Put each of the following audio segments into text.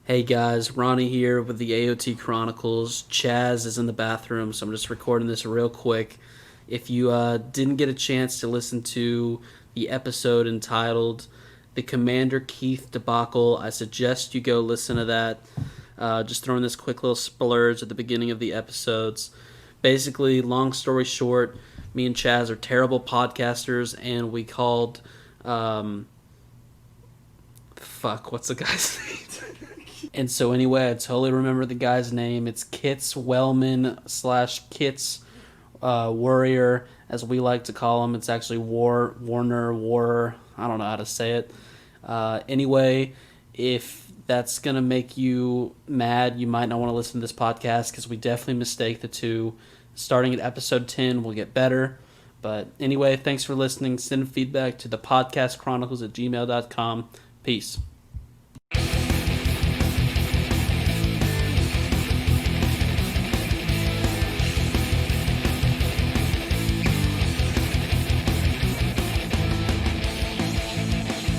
Hey guys, Ronnie here with the AoT Chronicles. Chaz is in the bathroom, so I'm just recording this real quick. If you didn't get a chance to listen to the episode entitled The Commander Keith Debacle, I suggest you go listen to that. Just throwing this quick little splurge at the beginning of the episodes. Basically, long story short, me and Chaz are terrible podcasters, and we called... what's the guy's name? And so anyway, I totally remember the guy's name. It's Kits Wellman / Kits Warrior, as we like to call him. It's actually Warner. I don't know how to say it. Anyway, if that's going to make you mad, you might not want to listen to this podcast because we definitely mistake the two. Starting at episode 10, we'll get better. But anyway, thanks for listening. Send feedback to thepodcastchronicles at gmail.com. Peace.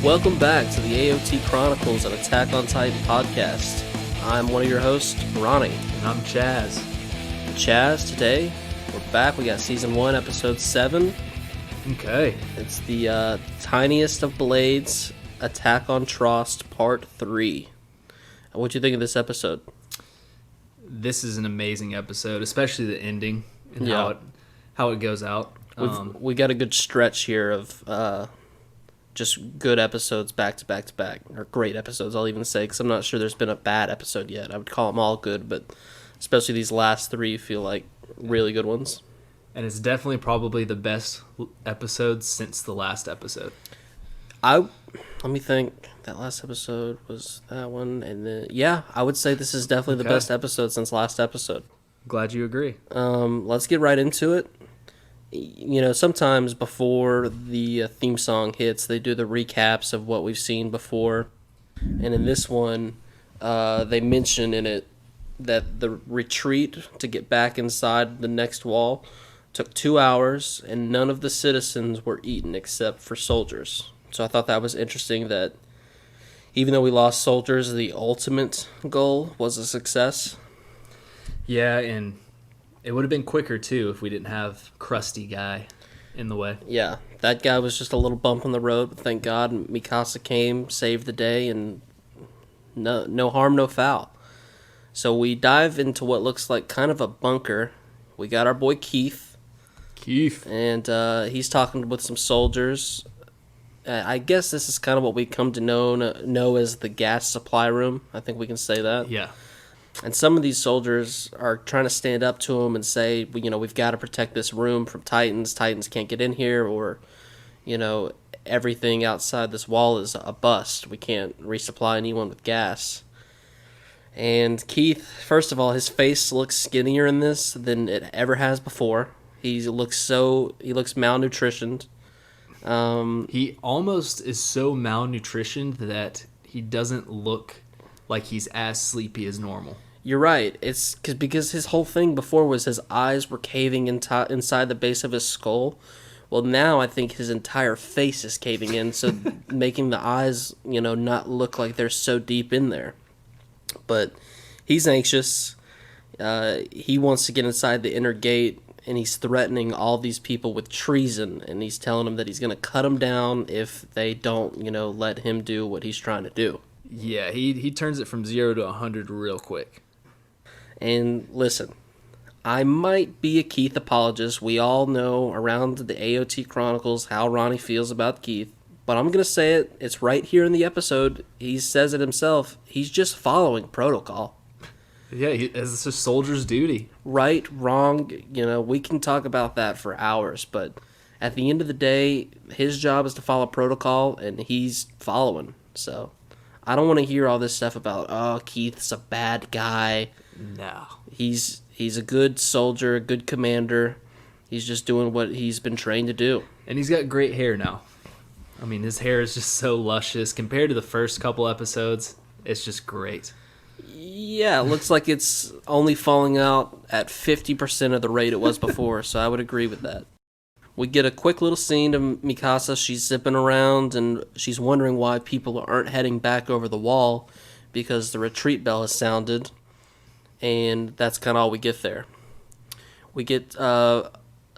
Welcome back to the AoT Chronicles, an Attack on Titan podcast. I'm one of your hosts, Ronnie. And I'm Chaz. Chaz, today we're back. We got Season 1, Episode 7. Okay. It's the tiniest of blades, Attack on Trost, Part 3. What'd you think of this episode? This is an amazing episode, especially the ending and Yeah. how it goes out. We got a good stretch here of just good episodes back to back to back, or great episodes, I'll even say, because I'm not sure there's been a bad episode yet. I would call them all good, but especially these last three feel like really good ones. And it's definitely probably the best episode since the last episode. Let me think. That last episode was that one, and then I would say this is definitely the best episode since last episode. Glad you agree. Let's get right into it. You know, sometimes before the theme song hits, they do the recaps of what we've seen before. And in this one, they mention in it that the retreat to get back inside the next wall took 2 hours, and none of the citizens were eaten except for soldiers. So I thought that was interesting that even though we lost soldiers, the ultimate goal was a success. Yeah, and it would have been quicker, too, if we didn't have Krusty Guy in the way. Yeah, that guy was just a little bump on the road, but thank God Mikasa came, saved the day, and no harm, no foul. So we dive into what looks like kind of a bunker. We got our boy Keith. And he's talking with some soldiers. I guess this is kind of what we come to know as the gas supply room. I think we can say that. Yeah. And some of these soldiers are trying to stand up to him and say, we've got to protect this room from Titans. Titans can't get in here, or, everything outside this wall is a bust. We can't resupply anyone with gas. And Keith, first of all, his face looks skinnier in this than it ever has before. He looks malnutritioned. He almost is so malnutritioned that he doesn't look like he's as sleepy as normal. You're right. It's because his whole thing before was his eyes were caving inside the base of his skull. Well, now I think his entire face is caving in, so making the eyes, not look like they're so deep in there. But he's anxious. He wants to get inside the inner gate, and he's threatening all these people with treason, and he's telling them that he's going to cut them down if they don't, let him do what he's trying to do. Yeah, he turns it from 0 to 100 real quick. And listen, I might be a Keith apologist. We all know around the AoT Chronicles how Ronnie feels about Keith. But I'm going to say it. It's right here in the episode. He says it himself. He's just following protocol. Yeah, it's a soldier's duty. Right, wrong, we can talk about that for hours. But at the end of the day, his job is to follow protocol, and he's following. So I don't want to hear all this stuff about, Keith's a bad guy. No. He's a good soldier, a good commander. He's just doing what he's been trained to do. And he's got great hair now. I mean, his hair is just so luscious. Compared to the first couple episodes, it's just great. Yeah, it looks like it's only falling out at 50% of the rate it was before, so I would agree with that. We get a quick little scene of Mikasa. She's zipping around, and she's wondering why people aren't heading back over the wall, because the retreat bell has sounded, and that's kind of all we get there. We get a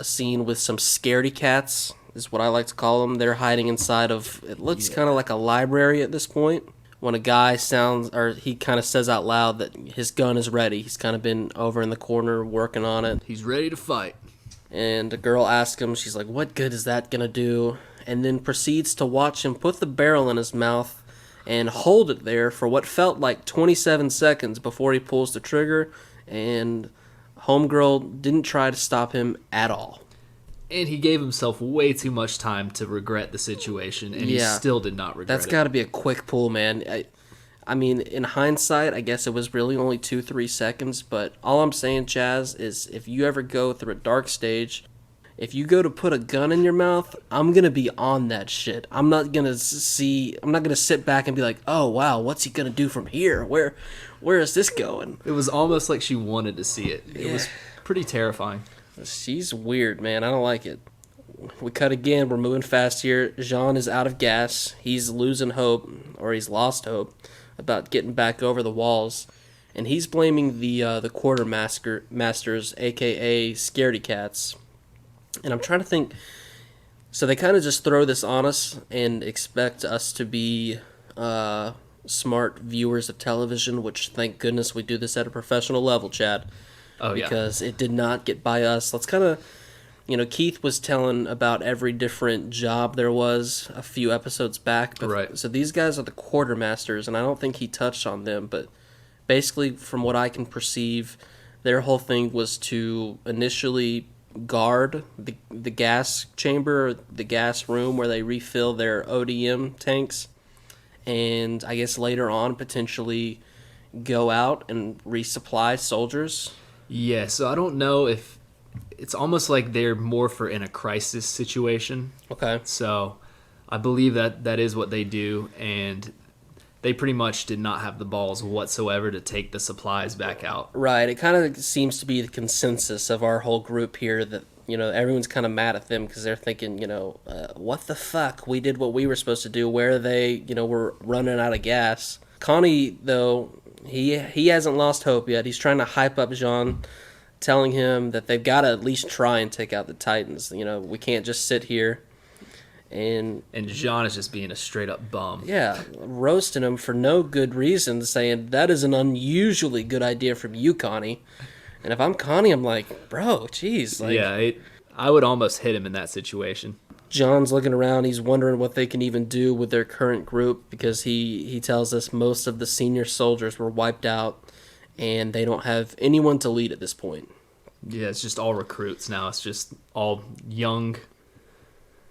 scene with some scaredy cats, is what I like to call them. They're hiding inside of, it looks kind of like a library at this point. When a guy he kind of says out loud that his gun is ready. He's kind of been over in the corner working on it. He's ready to fight. And a girl asks him, she's like, what good is that going to do? And then proceeds to watch him put the barrel in his mouth and hold it there for what felt like 27 seconds before he pulls the trigger. And homegirl didn't try to stop him at all. And he gave himself way too much time to regret the situation, and he still did not regret it. That's got to be a quick pull, man. I mean, in hindsight, I guess it was really only 2-3 seconds, but all I'm saying, Chaz, is if you ever go through a dark stage, if you go to put a gun in your mouth, I'm going to be on that shit. I'm not going to sit back and be like, oh, wow, what's he going to do from here? Where is this going? It was almost like she wanted to see it. It was pretty terrifying. She's weird, man. I don't like it. We cut again. We're moving fast here. Jean is out of gas. He's losing hope, or he's lost hope, about getting back over the walls. And he's blaming the quartermasters, a.k.a. scaredy cats. And I'm trying to think. So they kind of just throw this on us and expect us to be smart viewers of television, which, thank goodness, we do this at a professional level, Chad. Oh, yeah. Because it did not get by us. Let's kind of, Keith was telling about every different job there was a few episodes back. But, right. So these guys are the quartermasters, and I don't think he touched on them. But basically, from what I can perceive, their whole thing was to initially guard the gas chamber, the gas room where they refill their ODM tanks. And I guess later on, potentially go out and resupply soldiers. Yeah, so I don't know if it's almost like they're more for in a crisis situation. Okay. So I believe that is what they do, and they pretty much did not have the balls whatsoever to take the supplies back out. Right. It kind of seems to be the consensus of our whole group here that, everyone's kind of mad at them because they're thinking, what the fuck? We did what we were supposed to do. Where are they? We're running out of gas. Connie, though, he hasn't lost hope yet. He's trying to hype up Jean, telling him that they've got to at least try and take out the Titans. We can't just sit here. And Jean is just being a straight up bum. Yeah, roasting him for no good reason, saying that is an unusually good idea from you, Connie. And if I'm Connie, I'm like, bro, jeez. I would almost hit him in that situation. John's looking around. He's wondering what they can even do with their current group because he tells us most of the senior soldiers were wiped out and they don't have anyone to lead at this point. Yeah, it's just all recruits now. It's just all young,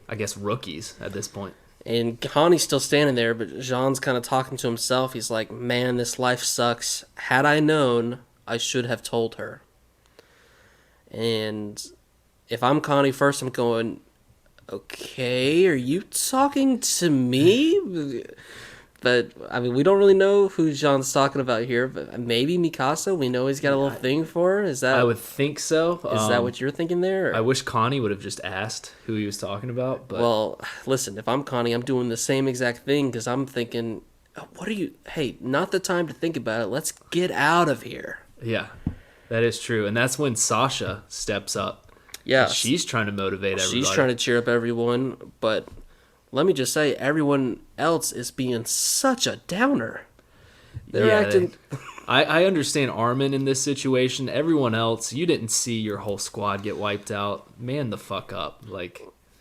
I guess, rookies at this point. And Connie's still standing there, but Jean's kind of talking to himself. He's like, man, this life sucks. Had I known, I should have told her. And if I'm Connie first, I'm going, okay, are you talking to me? But, I mean, we don't really know who Jean's talking about here, but maybe Mikasa. We know he's got a little thing for her. Is that? I would think so. Is that what you're thinking there? Or? I wish Connie would have just asked who he was talking about. But well, listen, if I'm Connie, I'm doing the same exact thing because I'm thinking, what are you... Hey, not the time to think about it. Let's get out of here. Yeah, that is true. And that's when Sasha steps up. Yeah. She's trying to motivate everybody. She's trying to cheer up everyone, but... Let me just say, everyone else is being such a downer. They're acting... I understand Armin in this situation. Everyone else, you didn't see your whole squad get wiped out. Man the fuck up.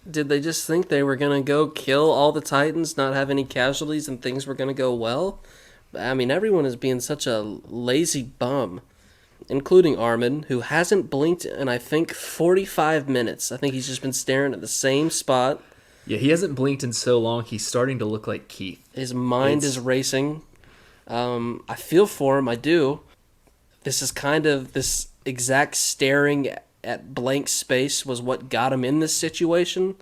Did they just think they were going to go kill all the Titans, not have any casualties, and things were going to go well? I mean, everyone is being such a lazy bum, including Armin, who hasn't blinked in, I think, 45 minutes. I think he's just been staring at the same spot. Yeah, he hasn't blinked in so long, he's starting to look like Keith. His mind is racing. I feel for him, I do. This is kind of, this exact staring at blank space was what got him in this situation.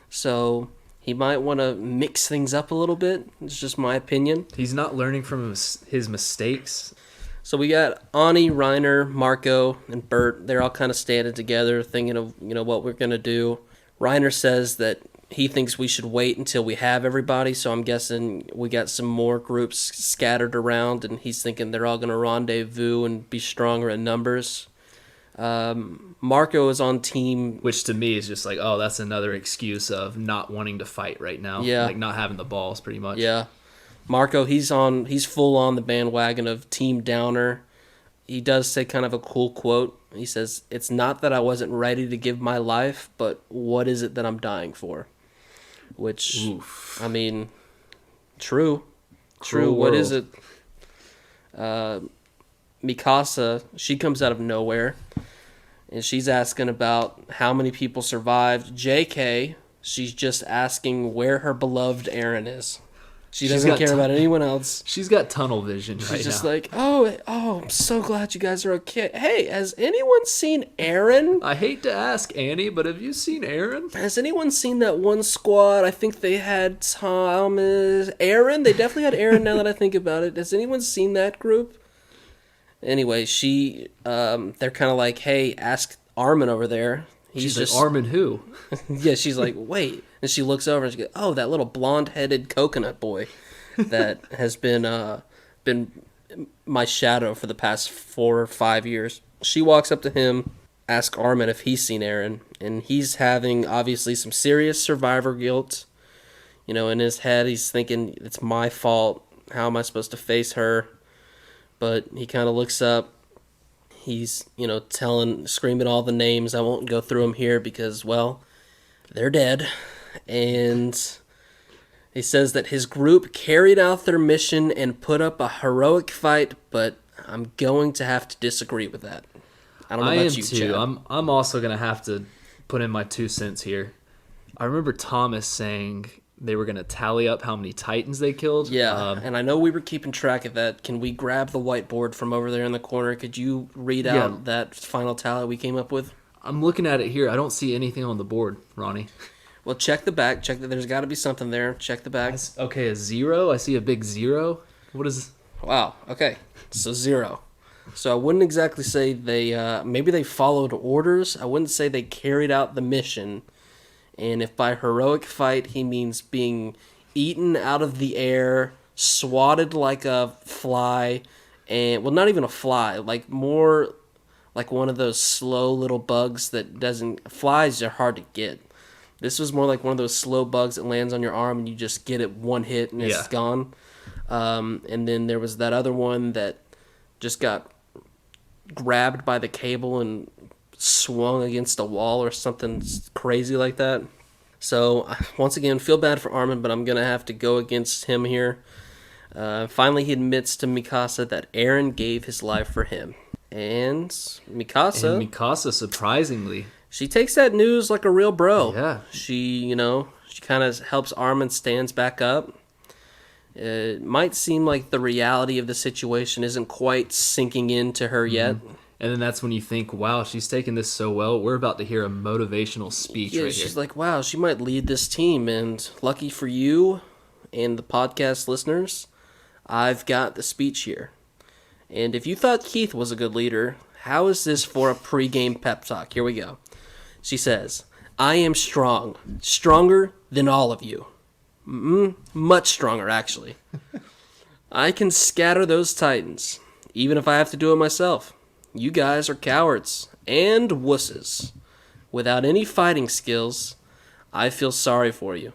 So he might want to mix things up a little bit. It's just my opinion. He's not learning from his mistakes. So we got Ani, Reiner, Marco, and Bert. They're all kind of standing together thinking of, what we're going to do. Reiner says that he thinks we should wait until we have everybody. So I'm guessing we got some more groups scattered around, and he's thinking they're all going to rendezvous and be stronger in numbers. Marco is on team. Which to me is just like, oh, that's another excuse of not wanting to fight right now. Yeah. Like not having the balls, pretty much. Yeah. Marco, he's full on the bandwagon of Team Downer. He does say kind of a cool quote. He says, "It's not that I wasn't ready to give my life, but what is it that I'm dying for?" Which, Oof. I mean, true. Cruel What is world. it? Mikasa, she comes out of nowhere, and she's asking about how many people survived. JK, she's just asking where her beloved Eren is. She doesn't care about anyone else. She's got tunnel vision She's right just now. like, oh, I'm so glad you guys are okay. Hey, has anyone seen Eren? I hate to ask Annie, but have you seen Eren? Has anyone seen that one squad? I think they had Thomas, Eren. They definitely had Eren. Now that I think about it, has anyone seen that group? Anyway, they're kind of like, hey, ask Armin over there. She's like, Armin who? Yeah, she's like, wait. And she looks over and she goes, oh, that little blonde-headed coconut boy that has been my shadow for the past 4 or 5 years. She walks up to him, asks Armin if he's seen Eren, and he's having, obviously, some serious survivor guilt. You know, in his head, he's thinking, it's my fault. How am I supposed to face her? But he kind of looks up. He's, screaming all the names. I won't go through them here because, well, they're dead. And he says that his group carried out their mission and put up a heroic fight, but I'm going to have to disagree with that. I don't know about you, too. Chad. I'm also going to have to put in my 2 cents here. I remember Thomas saying they were going to tally up how many Titans they killed. Yeah, and I know we were keeping track of that. Can we grab the whiteboard from over there in the corner? Could you read out that final tally we came up with? I'm looking at it here. I don't see anything on the board, Ronnie. Well, check the back. Check that. There's got to be something there. Check the back. Okay, a 0. I see a big 0. What is... Wow. Okay. So 0. So I wouldn't exactly say they... maybe they followed orders. I wouldn't say they carried out the mission. And if by heroic fight he means being eaten out of the air, swatted like a fly, and... Well, not even a fly. Like more like one of those slow little bugs that doesn't... Flies are hard to get. This was more like one of those slow bugs that lands on your arm and you just get it one hit and it's gone. And then there was that other one that just got grabbed by the cable and swung against a wall or something crazy like that. So, once again, feel bad for Armin, but I'm going to have to go against him here. Finally, he admits to Mikasa that Eren gave his life for him. And Mikasa, surprisingly... She takes that news like a real bro. Yeah. She kind of helps Armin stands back up. It might seem like the reality of the situation isn't quite sinking into her yet. And then that's when you think, wow, she's taking this so well. We're about to hear a motivational speech right here. She's like, wow, she might lead this team. And lucky for you and the podcast listeners, I've got the speech here. And if you thought Keith was a good leader, how is this for a pregame pep talk? Here we go. She says, I am strong. Stronger than all of you. Much stronger, actually. I can scatter those Titans, even if I have to do it myself. You guys are cowards and wusses. Without any fighting skills, I feel sorry for you.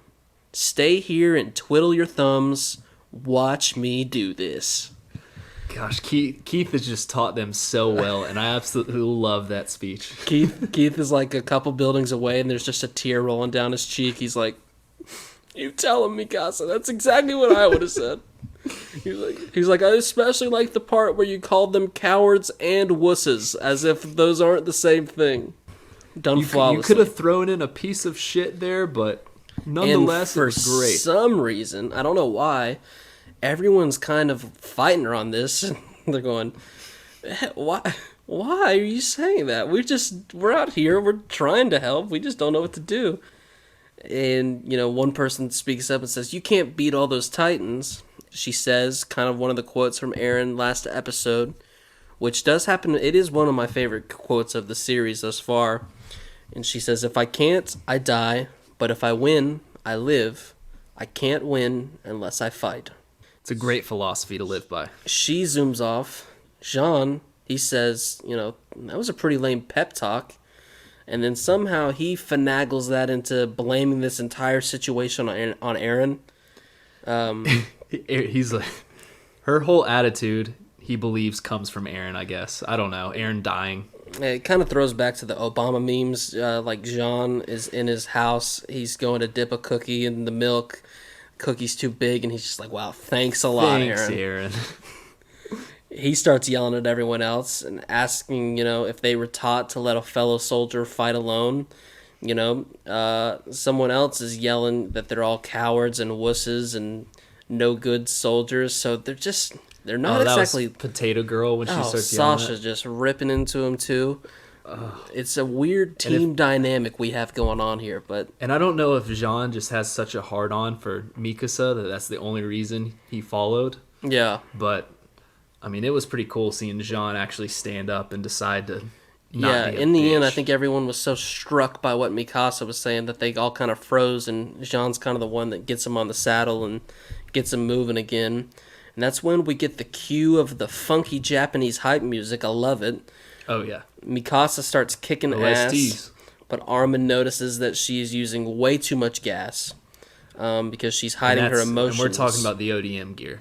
Stay here and twiddle your thumbs. Watch me do this. Gosh, Keith has just taught them so well, and I absolutely love that speech. Keith is like a couple buildings away, and there's just a tear rolling down his cheek. He's like, you tell him, Mikasa. That's exactly what I would have said. He's like, I especially like the part where you called them cowards and wusses, as if those aren't the same thing. Done flawlessly. You could have thrown in a piece of shit there, but nonetheless, it was great. For some reason, I don't know why, everyone's kind of fighting her on this. They're going, why are you saying that? We're out here, we're trying to help, we just don't know what to do. And, one person speaks up and says, you can't beat all those Titans. She says, kind of one of the quotes from Eren last episode, which does happen. It is one of my favorite quotes of the series thus far. And she says, if I can't, I die, But if I win, I live. I can't win unless I fight. It's a great philosophy to live by. She zooms off. Jean, he says, that was a pretty lame pep talk. And then somehow he finagles that into blaming this entire situation on Aaron. He's like, her whole attitude, he believes, comes from Aaron, I guess. I don't know. Aaron dying. It kind of throws back to the Obama memes. Like Jean is in his house. He's going to dip a cookie in the milk. Cookie's too big, and he's just like, wow, thanks a lot, Thanks, Aaron. He starts yelling at everyone else and asking, if they were taught to let a fellow soldier fight alone. Someone else is yelling that they're all cowards and wusses and no good soldiers. So they're not exactly. Was Potato Girl when she starts yelling. Sasha's just ripping into him too. It's a weird team dynamic we have going on here, and I don't know if Jean just has such a hard on for Mikasa that's the only reason he followed. Yeah, but I mean, it was pretty cool seeing Jean actually stand up and decide to not be a in the bitch. end, I think everyone was so struck by what Mikasa was saying that they all kind of froze, and Jean's kind of the one that gets him on the saddle and gets him moving again. And that's when we get the cue of the funky Japanese hype music. I love it. Oh, yeah. Mikasa starts kicking OSTs. ass, but Armin notices that she's using way too much gas because she's hiding her emotions. And we're talking about the ODM gear.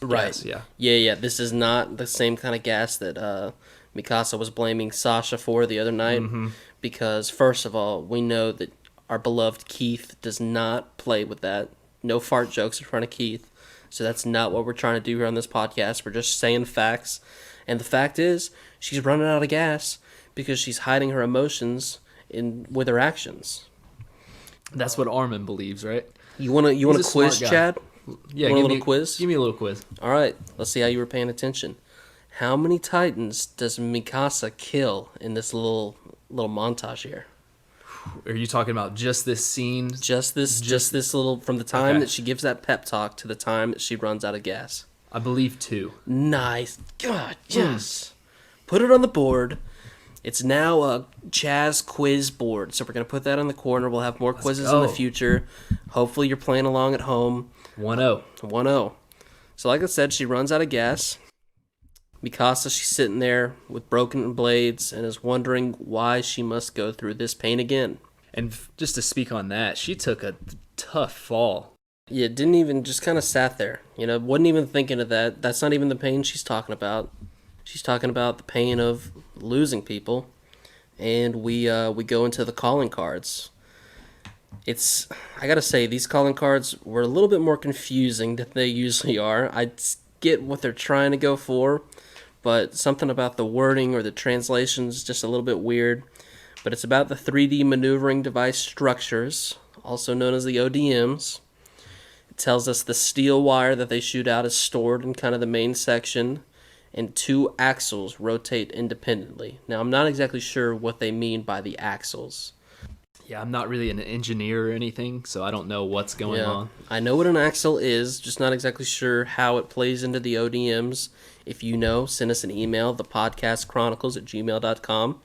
Right. Yes, yeah. Yeah. This is not the same kind of gas that Mikasa was blaming Sasha for the other night. Mm-hmm. Because, first of all, we know that our beloved Keith does not play with that. No fart jokes in front of Keith. So that's not what we're trying to do here on this podcast. We're just saying facts. And the fact is, she's running out of gas because she's hiding her emotions with her actions. That's what Armin believes, right? You want a quiz, Chad? Yeah, give me a quiz. Give me a little quiz. All right, let's see how you were paying attention. How many Titans does Mikasa kill in this little montage here? Are you talking about just this scene? Just this little, from the time that she gives that pep talk to the time that she runs out of gas. I believe 2. Nice. God, yes. Put it on the board. It's now a Chaz quiz board, so we're going to put that in the corner. We'll have more quizzes in the future. Hopefully you're playing along at home. 1-0. 1-0. So like I said, she runs out of gas. Mikasa, she's sitting there with broken blades and is wondering why she must go through this pain again. And just to speak on that, she took a tough fall. Yeah, didn't even, just kind of sat there. Wasn't even thinking of that. That's not even the pain she's talking about. She's talking about the pain of losing people. And we go into the calling cards. I gotta say, these calling cards were a little bit more confusing than they usually are. I get what they're trying to go for, but something about the wording or the translation is just a little bit weird. But it's about the 3D maneuvering device structures, also known as the ODMs. It tells us the steel wire that they shoot out is stored in kind of the main section, and 2 axles rotate independently. Now, I'm not exactly sure what they mean by the axles. Yeah, I'm not really an engineer or anything, so I don't know what's going on. I know what an axle is, just not exactly sure how it plays into the ODMs. If you know, send us an email, thepodcastchronicles@gmail.com.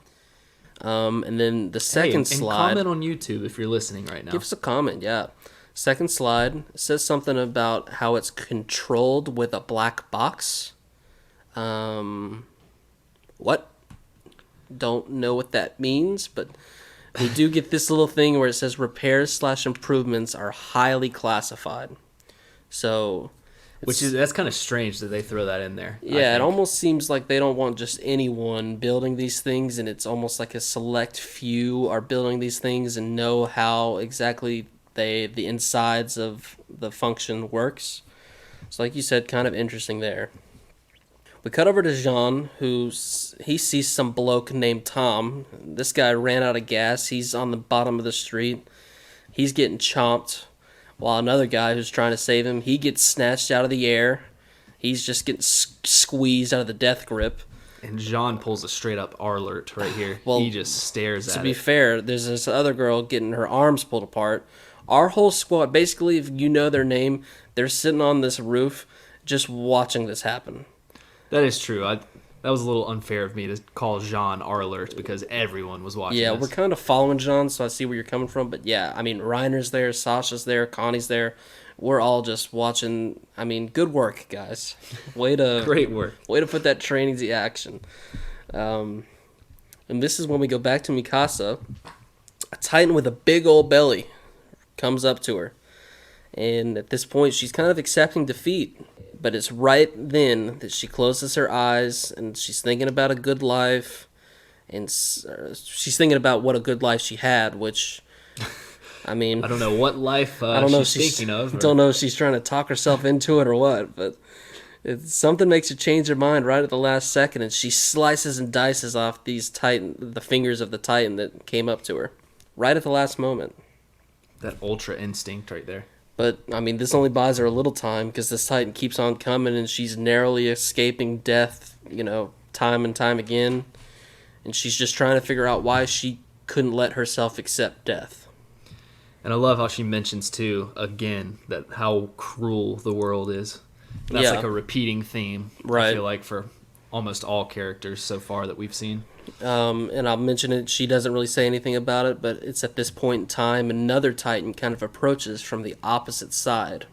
And then the second slide... And comment on YouTube if you're listening right now. Give us a comment, yeah. Second slide says something about how it's controlled with a black box. What? Don't know what that means, but... we do get this little thing where it says repairs/improvements are highly classified. So, that's kind of strange that they throw that in there. Yeah, it almost seems like they don't want just anyone building these things, and it's almost like a select few are building these things and know how exactly the insides of the function works. So, like you said, kind of interesting there. We cut over to Jean, he sees some bloke named Tom. This guy ran out of gas. He's on the bottom of the street. He's getting chomped, while another guy who's trying to save him, he gets snatched out of the air. He's just getting squeezed out of the death grip. And Jean pulls a straight-up R-alert right here. Well, he just stares at it. To be fair, there's this other girl getting her arms pulled apart. Our whole squad, basically, if you know their name, they're sitting on this roof just watching this happen. That is true. That was a little unfair of me to call Jean R-Alert because everyone was watching Yeah, this. we're kind of following John, so I see where you're coming from. But yeah, I mean, Reiner's there, Sasha's there, Connie's there. We're all just watching. I mean, good work, guys. Way to Great work. Way to put that training to action. And this is when we go back to Mikasa. A Titan with a big old belly comes up to her. And at this point, she's kind of accepting defeat. But it's right then that she closes her eyes and she's thinking about a good life. And she's thinking about what a good life she had, which, I mean... I don't know what life I don't know she's thinking of. Don't know if she's trying to talk herself into it or what, but something makes her change her mind right at the last second, and she slices and dices off the fingers of the Titan that came up to her right at the last moment. That ultra instinct right there. But, I mean, this only buys her a little time because this Titan keeps on coming, and she's narrowly escaping death, time and time again. And she's just trying to figure out why she couldn't let herself accept death. And I love how she mentions, too, again, that how cruel the world is. And that's like a repeating theme, right. I feel like, for almost all characters so far that we've seen. And I'll mention it, she doesn't really say anything about it, but it's at this point in time another Titan kind of approaches from the opposite side.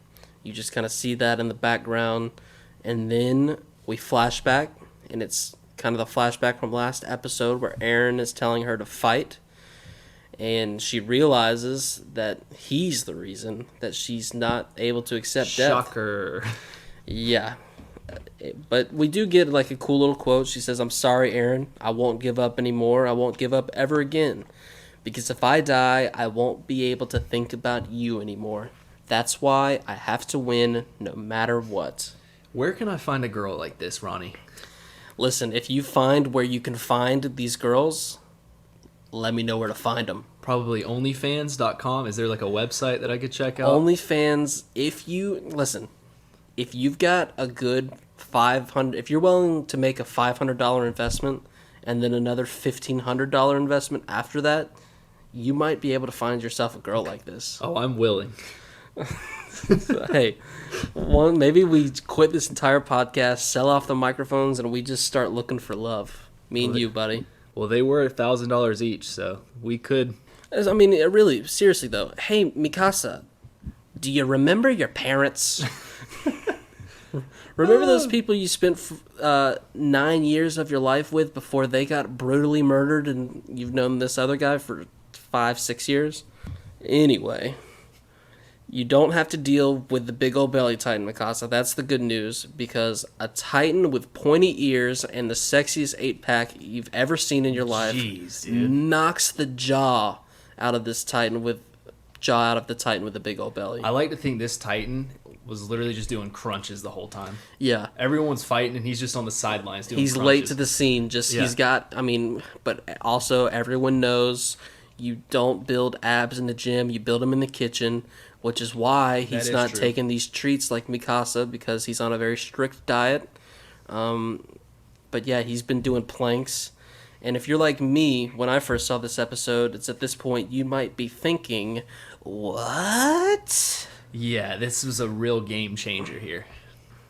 You just kind of see that in the background, and then we flash back, and it's kind of the flashback from last episode where Eren is telling her to fight, and she realizes that he's the reason that she's not able to accept death. Shocker. Yeah. But we do get like a cool little quote. She says, "I'm sorry, Eren. I won't give up anymore. I won't give up ever again. Because if I die, I won't be able to think about you anymore. That's why I have to win no matter what." Where can I find a girl like this, Ronnie? Listen, if you find where you can find these girls, let me know where to find them. Probably onlyfans.com. Is there like a website that I could check out? OnlyFans, if you've got a good if you're willing to make a $500 investment and then another $1,500 investment after that, you might be able to find yourself a girl like this. Oh, I'm willing. So, hey, maybe we quit this entire podcast, sell off the microphones, and we just start looking for love. Me and you, buddy. Well, they were $1,000 each, so we could. I mean, really, seriously though. Hey, Mikasa, do you remember your parents? Remember those people you spent 9 years of your life with before they got brutally murdered, and you've known this other guy for 5-6 years? Anyway, you don't have to deal with the big old belly Titan, Mikasa. That's the good news, because a Titan with pointy ears and the sexiest 8-pack you've ever seen in your life knocks the jaw out of this Titan with the big old belly. I like to think this Titan was literally just doing crunches the whole time. Yeah. Everyone's fighting, and he's just on the sidelines doing He's crunches. late to the scene. He's got, but also everyone knows you don't build abs in the gym. You build them in the kitchen, which is why he's not taking these treats like Mikasa, because he's on a very strict diet. But yeah, he's been doing planks. And if you're like me, when I first saw this episode, it's at this point you might be thinking, what? Yeah, this was a real game changer here.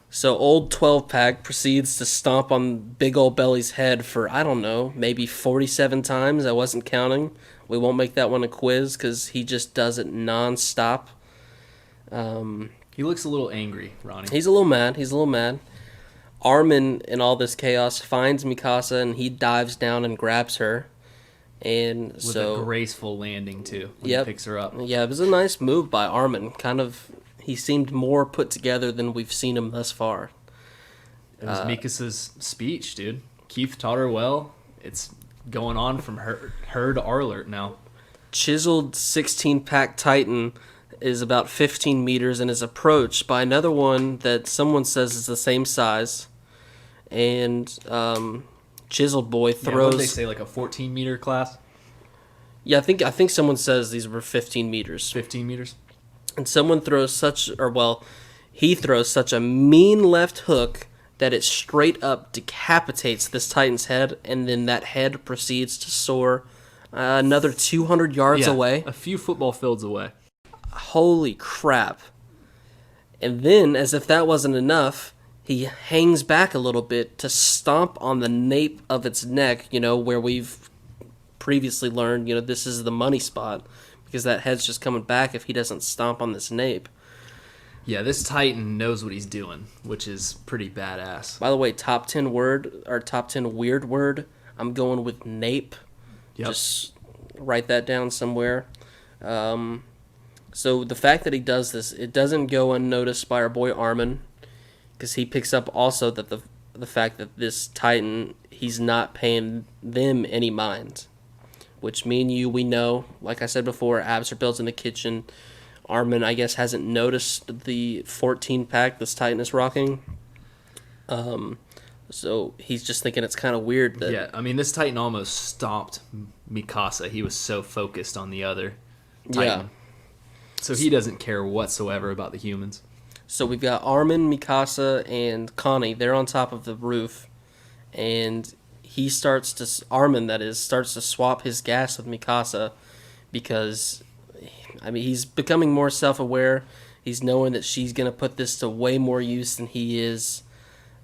So old 12-pack proceeds to stomp on big old Belly's head for, I don't know, maybe 47 times. I wasn't counting. We won't make that one a quiz because he just does it nonstop. He looks a little angry, Ronnie. He's a little mad. Armin, in all this chaos, finds Mikasa and he dives down and grabs her. And with a graceful landing, too, when he picks her up. Yeah, it was a nice move by Armin. He seemed more put together than we've seen him thus far. It was Mikasa's speech, dude. Keith taught her well. It's going on from her to R-Alert now. Chiseled 16-pack Titan is about 15 meters and is approached by another one that someone says is the same size. And Chiseled Boy throws... Yeah, what did they say, like a 14-meter class? Yeah, I think someone says these were 15 meters. 15 meters? And someone throws he throws such a mean left hook that it straight up decapitates this Titan's head, and then that head proceeds to soar another 200 yards away. A few football fields away. Holy crap. And then, as if that wasn't enough, he hangs back a little bit to stomp on the nape of its neck, where we've previously learned, this is the money spot, because that head's just coming back if he doesn't stomp on this nape. Yeah, this Titan knows what he's doing, which is pretty badass. By the way, top 10 weird word, I'm going with nape. Yep. Just write that down somewhere. So the fact that he does this, it doesn't go unnoticed by our boy Armin, because he picks up also that the fact that this Titan, he's not paying them any mind. Which me and you, we know, like I said before, abs are built in the kitchen. Armin, I guess, hasn't noticed the 14-pack this Titan is rocking. So he's just thinking it's kind of weird that... Yeah, I mean, this Titan almost stomped Mikasa. He was so focused on the other Titan. Yeah. So he doesn't care whatsoever about the humans. So we've got Armin, Mikasa, and Connie. They're on top of the roof. And Armin, starts to swap his gas with Mikasa because, I mean, he's becoming more self-aware. He's knowing that she's going to put this to way more use than he is.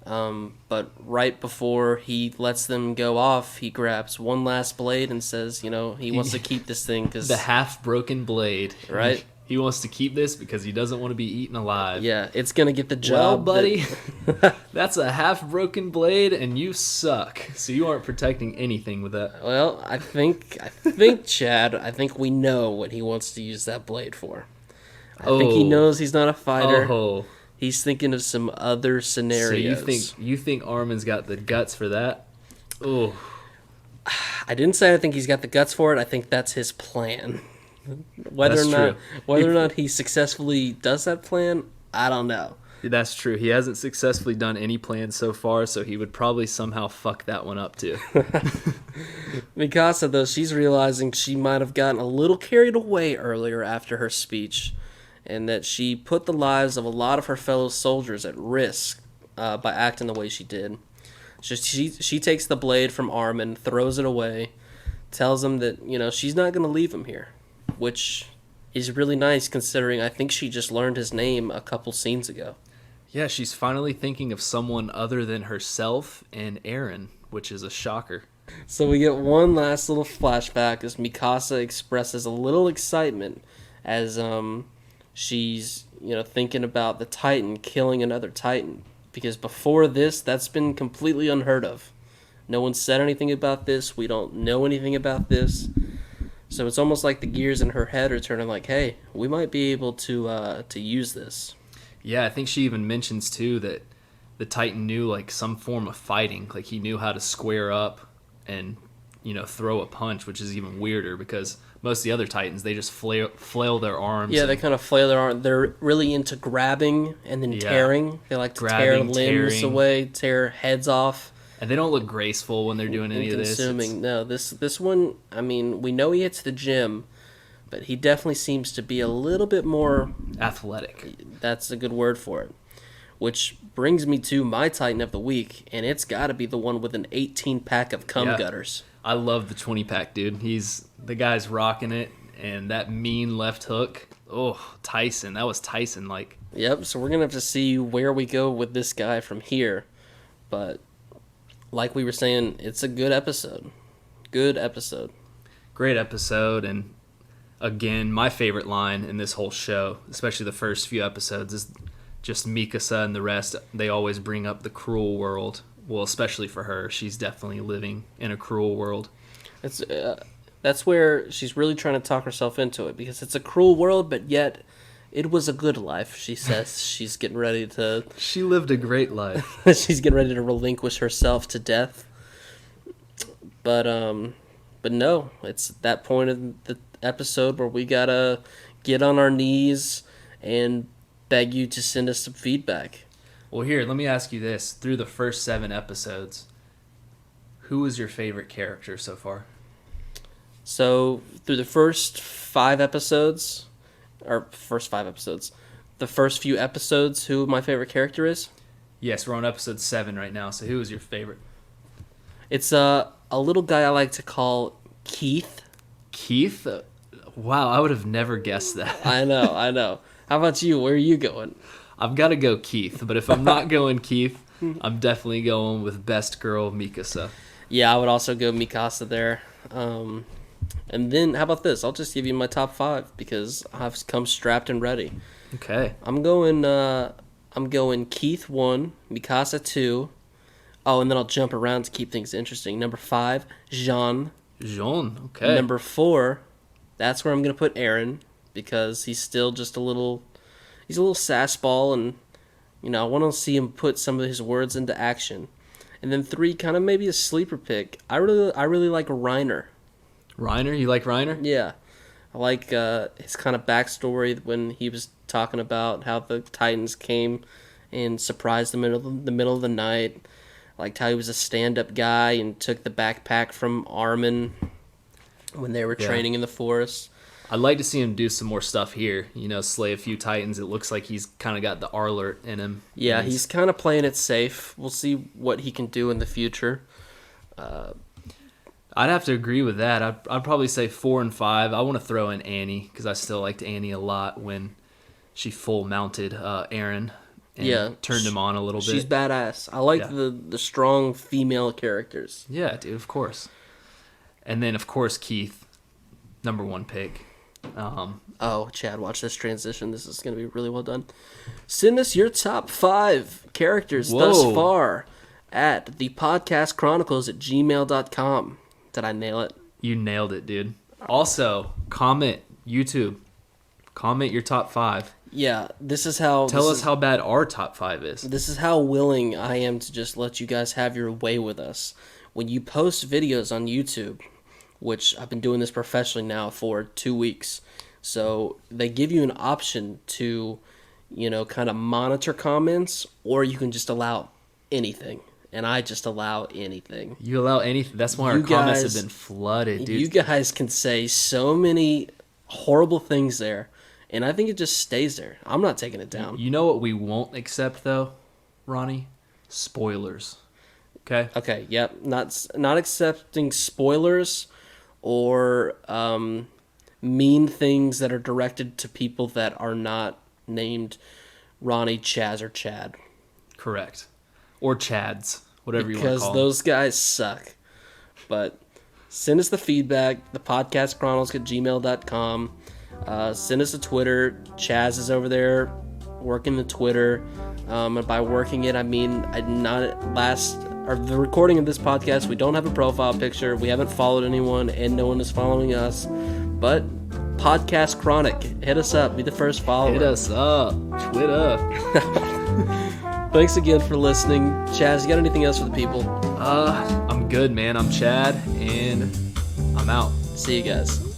But right before he lets them go off, he grabs one last blade and says, he wants to keep this thing because... The half-broken blade. Right? He wants to keep this because he doesn't want to be eaten alive. Yeah, it's going to get the Well, job. buddy, that's a half-broken blade, and you suck. So you aren't protecting anything with that. Well, I think, Chad, I think we know what he wants to use that blade for. I think he knows he's not a fighter. Oh. He's thinking of some other scenarios. So you think Armin's got the guts for that? Oh. I didn't say I think he's got the guts for it. I think that's his plan. Whether or not he successfully does that plan, I don't know. That's true. He hasn't successfully done any plans so far, so he would probably somehow fuck that one up too. Mikasa, though, she's realizing she might have gotten a little carried away earlier after her speech, and that she put the lives of a lot of her fellow soldiers at risk by acting the way she did. She takes the blade from Armin, throws it away, tells him that she's not going to leave him here, which is really nice considering I think she just learned his name a couple scenes ago. Yeah, she's finally thinking of someone other than herself and Eren, which is a shocker. So we get one last little flashback as Mikasa expresses a little excitement as she's thinking about the Titan killing another Titan, because before this that's been completely unheard of. No one said anything about this. We don't know anything about this. So it's almost like the gears in her head are turning like, hey, we might be able to use this. Yeah, I think she even mentions too that the Titan knew like some form of fighting. Like he knew how to square up and throw a punch, which is even weirder because most of the other Titans, they just flail their arms. Yeah, they kind of flail their arms. They're really into grabbing and then tearing. They like to tear limbs away, tear heads off. And they don't look graceful when they're doing any of this. No, this one, I mean, we know he hits the gym, but he definitely seems to be a little bit more... athletic. That's a good word for it. Which brings me to my Titan of the week, and it's got to be the one with an 18-pack of cum gutters. I love the 20-pack, dude. The guy's rocking it, and that mean left hook. Oh, Tyson. That was Tyson-like. Yep, so we're going to have to see where we go with this guy from here. But... like we were saying, it's a good episode. Good episode. Great episode, and again, my favorite line in this whole show, especially the first few episodes, is just Mikasa and the rest. They always bring up the cruel world. Well, especially for her. She's definitely living in a cruel world. That's where she's really trying to talk herself into it, because it's a cruel world, but yet... it was a good life, she says. She's getting ready to... She lived a great life. She's getting ready to relinquish herself to death. But no, it's that point of the episode where we gotta get on our knees and beg you to send us some feedback. Well, here, let me ask you this. Through the first 7 episodes, who was your favorite character so far? So, through the first 5 episodes... the first few episodes, who my favorite character is? Yes, we're on episode 7 right now, so who is your favorite? It's a little guy I like to call Keith. Keith? Wow, I would have never guessed that. I know. How about you? Where are you going? I've got to go Keith, but if I'm not going Keith, I'm definitely going with best girl Mikasa. Yeah, I would also go Mikasa there. And then, how about this? I'll just give you my top 5 because I've come strapped and ready. Okay. I'm going Keith 1, Mikasa 2. Oh, and then I'll jump around to keep things interesting. Number 5, Jean. Jean, okay. Number 4, that's where I'm going to put Aaron because he's still just a little sassball, and I want to see him put some of his words into action. And then 3, kind of maybe a sleeper pick. I really like Reiner. Reiner? You like Reiner? Yeah. I like his kind of backstory when he was talking about how the Titans came and surprised him in the middle of the night. I liked how he was a stand-up guy and took the backpack from Armin when they were training in the forest. I'd like to see him do some more stuff here. Slay a few Titans. It looks like he's kind of got the Arlert in him. Yeah, he's kind of playing it safe. We'll see what he can do in the future. I'd have to agree with that. I'd probably say 4 and 5. I want to throw in Annie because I still liked Annie a lot when she full mounted Aaron and turned him on a little bit. She's badass. I like the strong female characters. Yeah, dude, of course. And then, of course, Keith, number 1 pick. Chad, watch this transition. This is going to be really well done. Send us your top 5 characters thus far at thepodcastchronicles at gmail.com. Did I nail it? You nailed it, dude. Also, comment, YouTube. Comment your top 5. Yeah, this is how... Tell us how bad our top 5 is. This is how willing I am to just let you guys have your way with us. When you post videos on YouTube, which I've been doing this professionally now for 2 weeks, so they give you an option to, kind of monitor comments, or you can just allow anything. And I just allow anything. You allow anything. That's why our comments have been flooded, dude. You guys can say so many horrible things there, and I think it just stays there. I'm not taking it down. You know what we won't accept, though, Ronnie? Spoilers. Okay? Okay, yep. Not accepting spoilers or mean things that are directed to people that are not named Ronnie, Chaz, or Chad. Correct. Or Chads, whatever you want to call them. Because those guys suck. But send us the feedback, thepodcastchronicles at gmail.com. Send us a Twitter. Chaz is over there working the Twitter. And by working it, I mean the recording of this podcast, we don't have a profile picture. We haven't followed anyone, and no one is following us. But Podcast Chronic, hit us up. Be the first follower. Hit us up. Twitter. Thanks again for listening. Chaz, you got anything else for the people? I'm good, man. I'm Chad, and I'm out. See you guys.